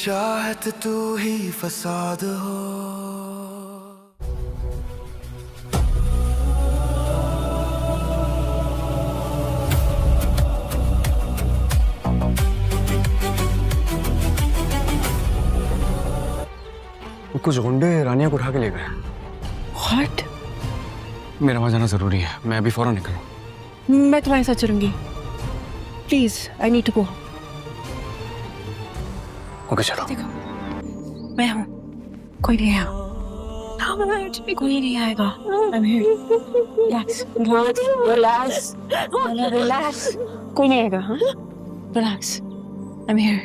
चाहत तू ही फसाद हो। कुछ गुंडे रानिया को उठा के ले गए। What? मेरा वहां जाना जरूरी है, मैं अभी फौरन निकलूं। मैं तुम्हारे साथ चलूंगी। Please, I need to go. Okay चलो। देखो, मैं हूँ, कोई नहीं आया। कोई नहीं आएगा। I'm here. Relax, relax, relax. कोई नहीं आएगा, हाँ? Relax. I'm here.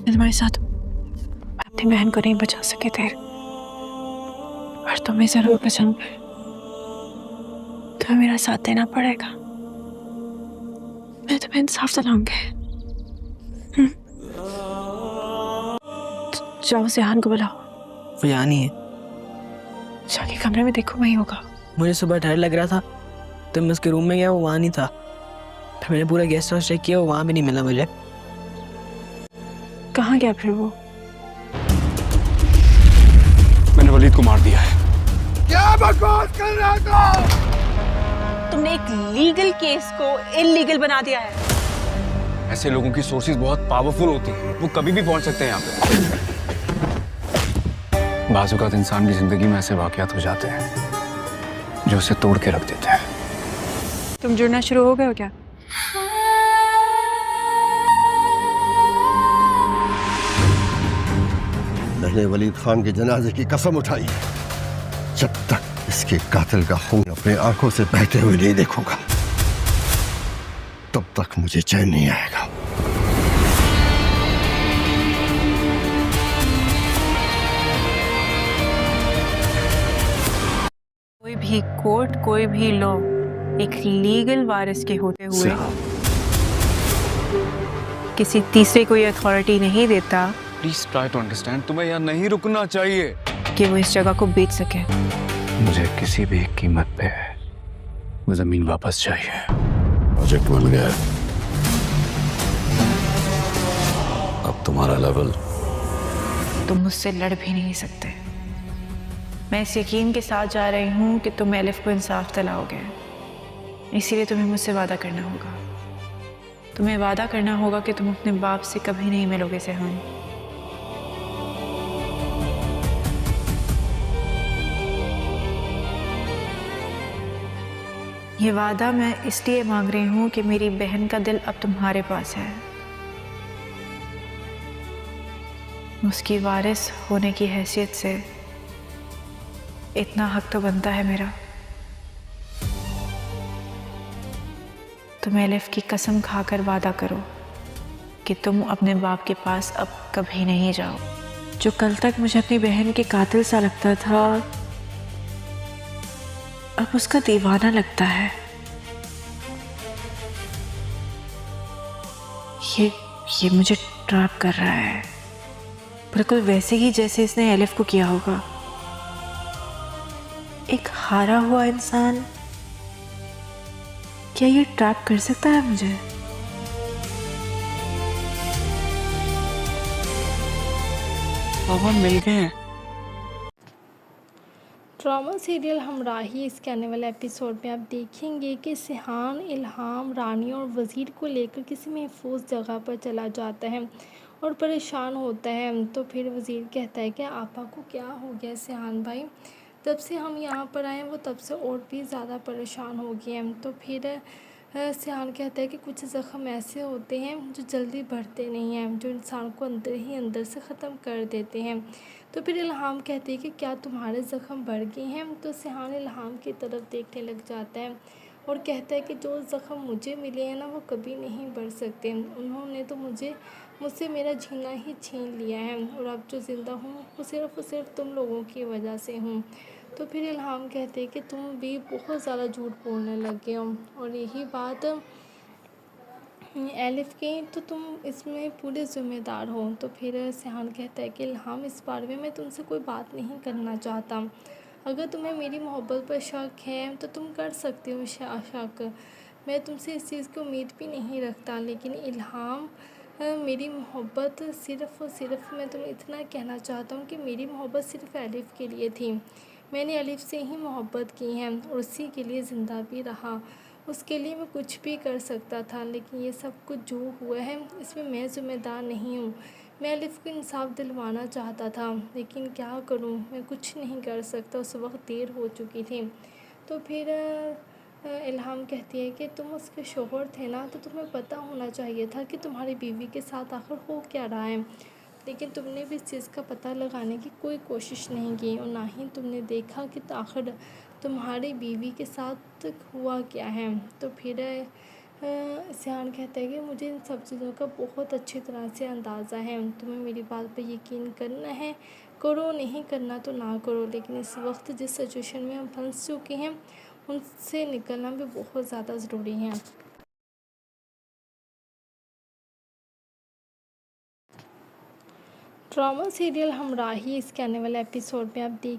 मैं तुम्हारे साथ हूँ। मैं अपनी बहन को नहीं बचा सके थे, पर तुम्हें जरूर बचाऊंगा। तुम्हें मेरा साथ देना पड़ेगा। मैं तुम्हें इंसाफ दिलाऊंगी। जाओ सिहान को बुलाओ। वो यहाँ नहीं है। जाके कमरे में देखो, वहीं होगा। मुझे सुबह डर लग रहा था तो मैं उसके रूम में गया, वो वहाँ नहीं था। फिर मैंने पूरा गेस्ट हाउस चेक किया, वो वहाँ भी नहीं मिला मुझे। कहाँ गया फिर वो? मैंने वलीद को मार दिया है। क्या बकवास कर रहा था? तुमने एक लीगल केस को इलीगल बना दिया है। ऐसे लोगों की सोर्सेज बहुत पावरफुल होती हैं, वो कभी भी पहुंच सकते हैं यहाँ पे। बाज़-औक़ात इंसान की जिंदगी में ऐसे वाक़यात हो जाते हैं जो उसे तोड़ के रख देते हैं। तुम जुड़ना शुरू हो गए हो क्या? मैंने वलीद खान के जनाजे की कसम उठाई, जब तक इसके कातिल का खून अपने आंखों से बहते हुए नहीं देखूंगा तब तक मुझे चैन नहीं आएगा। कोई भी कोर्ट, कोई भी लॉ एक लीगल वारिस के होते हुए किसी तीसरे को ये अथॉरिटी नहीं देता प्लीज ट्राई टू अंडरस्टैंड। तुम्हें यहाँ नहीं रुकना चाहिए कि वो इस जगह को बेच सके। मुझे किसी भी कीमत पे वो जमीन वापस चाहिए। प्रोजेक्ट बन गया, अब तुम्हारा लेवल। तुम मुझसे लड़ भी नहीं सकते। मैं इस यकीन के साथ जा रही हूँ कि तुम एलिफ को इंसाफ दिलाओगे, इसीलिए तुम्हें मुझसे वादा करना होगा। तुम्हें वादा करना होगा कि तुम अपने बाप से कभी नहीं मिलोगे सिहान। ये वादा मैं इसलिए मांग रही हूँ कि मेरी बहन का दिल अब तुम्हारे पास है। उसकी वारिस होने की हैसियत से इतना हक तो बनता है मेरा। तुम एलिफ की कसम खाकर वादा करो कि तुम अपने बाप के पास अब कभी नहीं जाओ। जो कल तक मुझे अपनी बहन के कातिल सा लगता था, अब उसका दीवाना लगता है। ये मुझे ट्रैप कर रहा है, बिल्कुल वैसे ही जैसे इसने एलिफ को किया होगा। एक हारा हुआ इंसान क्या ये ट्रैप कर सकता है मुझे? पापा मिल गए हैं। ड्रामा सीरियल हमराही इसके आने वाले एपिसोड में आप देखेंगे कि सिहान इल्हाम, रानी और वज़ीर को लेकर किसी महफूज जगह पर चला जाता है और परेशान होता है। तो फिर वज़ीर कहता है कि आपा को क्या हो गया सिहान भाई, जब से हम यहाँ पर आए वो तब से और भी ज़्यादा परेशान हो गए हैं। तो फिर सिहान कहता है कि कुछ ज़ख्म ऐसे होते हैं जो जल्दी बढ़ते नहीं हैं, जो इंसान को अंदर ही अंदर से ख़त्म कर देते हैं। तो फिर इल्हाम कहते हैं कि क्या तुम्हारे ज़ख्म बढ़ गए हैं? तो सिहान इल्हाम की तरफ देखने लग जाता है और कहता है कि जो ज़ख्म मुझे मिले हैं ना वो कभी नहीं बढ़ सकते। उन्होंने तो मुझसे मेरा जीना ही छीन लिया है और अब जो ज़िंदा हूँ वो सिर्फ तुम लोगों की वजह से हूँ। तो फिर इल्हाम कहते हैं कि तुम भी बहुत ज़्यादा झूठ बोलने लगे हो और यही बात एलिफ की, तो तुम इसमें पूरे ज़िम्मेदार हो। तो फिर सिहान कहता है कि इल्हाम इस बारे में मैं तुमसे कोई बात नहीं करना चाहता। अगर तुम्हें मेरी मोहब्बत पर शक है तो तुम कर सकते हो शक। मैं तुमसे इस चीज़ की उम्मीद भी नहीं रखता। लेकिन इल्हाम मेरी मोहब्बत सिर्फ़ और सिर्फ मैं तुम्हें इतना कहना चाहता हूँ कि मेरी मोहब्बत सिर्फ़ अलिफ़ के लिए थी। मैंने अलिफ़ से ही मोहब्बत की है और उसी के लिए ज़िंदा भी रहा। उसके लिए मैं कुछ भी कर सकता था, लेकिन ये सब कुछ जो हुआ है इसमें मैं ज़िम्मेदार नहीं हूँ। मैं अलिफ़ को इंसाफ़ दिलवाना चाहता था, लेकिन क्या करूँ, मैं कुछ नहीं कर सकता। उस वक्त देर हो चुकी थी। तो फिर इल्हाम कहती है कि तुम उसके शोहर थे ना, तो तुम्हें पता होना चाहिए था कि तुम्हारी बीवी के साथ आखिर हो क्या रहा है, लेकिन तुमने भी इस चीज़ का पता लगाने की कोई कोशिश नहीं की और ना ही तुमने देखा कि आखिर तुम्हारी बीवी के साथ हुआ क्या है। तो फिर सियान कहता है कि मुझे इन सब चीज़ों का बहुत अच्छी तरह से अंदाज़ा है। तुम्हें मेरी बात पर यकीन करना है, करो, नहीं करना तो ना करो, लेकिन इस वक्त जिस सिचुएशन में हम फंस चुके हैं उनसे निकलना भी बहुत ज़्यादा ज़रूरी है। ड्रामा सीरियल हमराही इसके आने वाले एपिसोड में आप देख